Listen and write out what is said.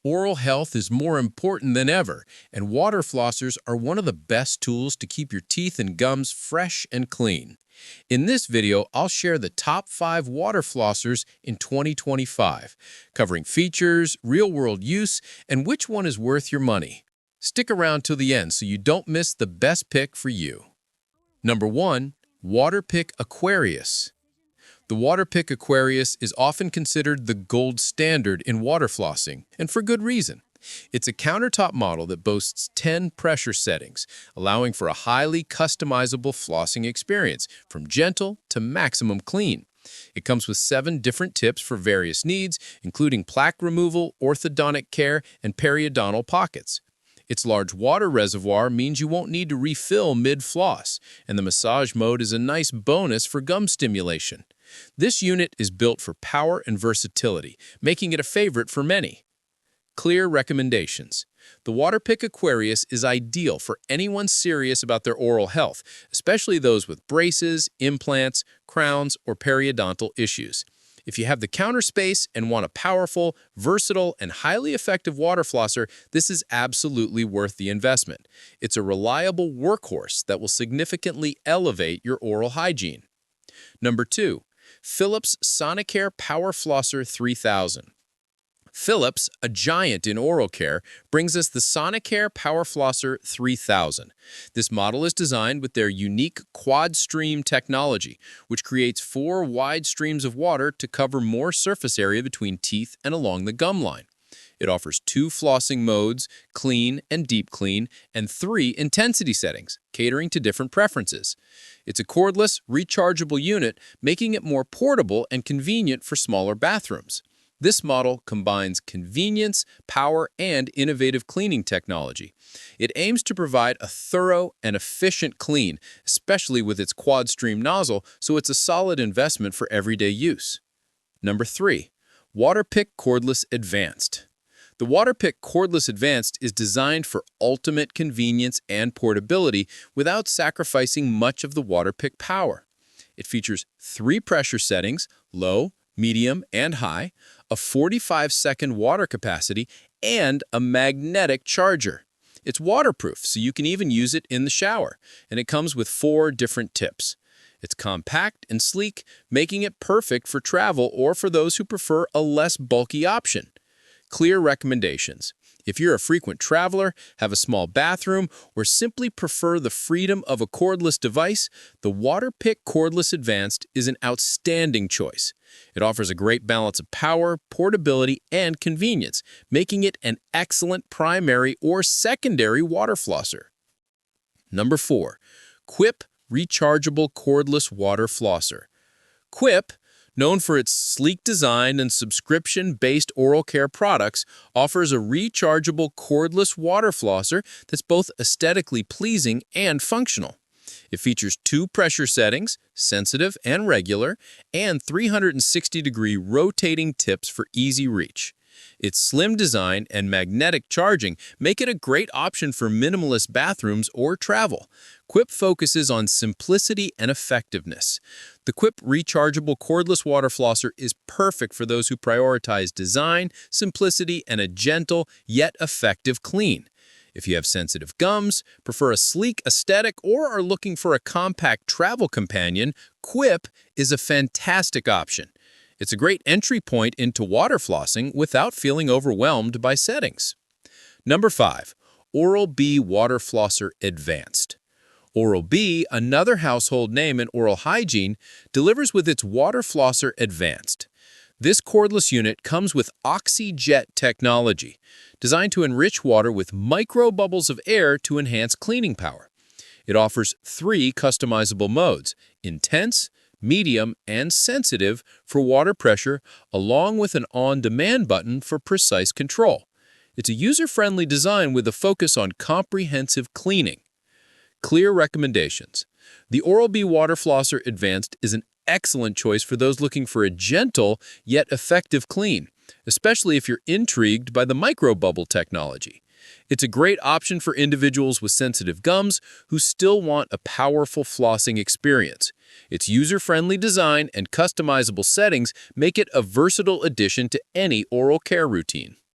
Oral health is more important than ever, and water flossers are one of the best tools to keep your teeth and gums fresh and clean. In this video, I'll share the top 5 water flossers in 2025, covering features, real-world use, and which one is worth your money. Stick around till the end so you don't miss the best pick for you. Number 1. Waterpik Aquarius. The Waterpik Aquarius is often considered the gold standard in water flossing, and for good reason. It's a countertop model that boasts 10 pressure settings, allowing for a highly customizable flossing experience, from gentle to maximum clean. It comes with 7 different tips for various needs, including plaque removal, orthodontic care, and periodontal pockets. Its large water reservoir means you won't need to refill mid-floss, and the massage mode is a nice bonus for gum stimulation. This unit is built for power and versatility, making it a favorite for many. Clear recommendations. The Waterpik Aquarius is ideal for anyone serious about their oral health, especially those with braces, implants, crowns, or periodontal issues. If you have the counter space and want a powerful, versatile, and highly effective water flosser, this is absolutely worth the investment. It's a reliable workhorse that will significantly elevate your oral hygiene. Number 2. Philips Sonicare Power Flosser 3000. Philips, a giant in oral care, brings us the Sonicare Power Flosser 3000. This model is designed with their unique quad stream technology, which creates 4 wide streams of water to cover more surface area between teeth and along the gum line. It offers 2 flossing modes, clean and deep clean, and 3 intensity settings, catering to different preferences. It's a cordless, rechargeable unit, making it more portable and convenient for smaller bathrooms. This model combines convenience, power, and innovative cleaning technology. It aims to provide a thorough and efficient clean, especially with its quad stream nozzle, so it's a solid investment for everyday use. Number 3. Waterpik Cordless Advanced. The Waterpik Cordless Advanced is designed for ultimate convenience and portability without sacrificing much of the Waterpik power. It features 3 pressure settings, low, medium, and high, a 45-second water capacity, and a magnetic charger. It's waterproof, so you can even use it in the shower, and it comes with 4 different tips. It's compact and sleek, making it perfect for travel or for those who prefer a less bulky option. Clear recommendations. If you're a frequent traveler, have a small bathroom, or simply prefer the freedom of a cordless device, the Waterpik Cordless Advanced is an outstanding choice. It offers a great balance of power, portability, and convenience, making it an excellent primary or secondary water flosser. Number 4. Quip Rechargeable Cordless Water Flosser. Quip, known for its sleek design and subscription-based oral care products, offers a rechargeable cordless water flosser that's both aesthetically pleasing and functional. It features 2 pressure settings, sensitive and regular, and 360-degree rotating tips for easy reach. Its slim design and magnetic charging make it a great option for minimalist bathrooms or travel. Quip focuses on simplicity and effectiveness. The Quip Rechargeable Cordless Water Flosser is perfect for those who prioritize design, simplicity, and a gentle yet effective clean. If you have sensitive gums, prefer a sleek aesthetic, or are looking for a compact travel companion, Quip is a fantastic option. It's a great entry point into water flossing without feeling overwhelmed by settings. Number 5. Oral-B Water Flosser Advanced. Oral-B, another household name in oral hygiene, delivers with its Water Flosser Advanced. This cordless unit comes with OxyJet technology, designed to enrich water with micro bubbles of air to enhance cleaning power. It offers 3 customizable modes: intense, medium, and sensitive for water pressure, along with an on-demand button for precise control. It's a user-friendly design with a focus on comprehensive cleaning. Clear recommendations. The Oral-B Water Flosser Advanced is an excellent choice for those looking for a gentle yet effective clean, especially if you're intrigued by the microbubble technology. It's a great option for individuals with sensitive gums who still want a powerful flossing experience. Its user-friendly design and customizable settings make it a versatile addition to any oral care routine.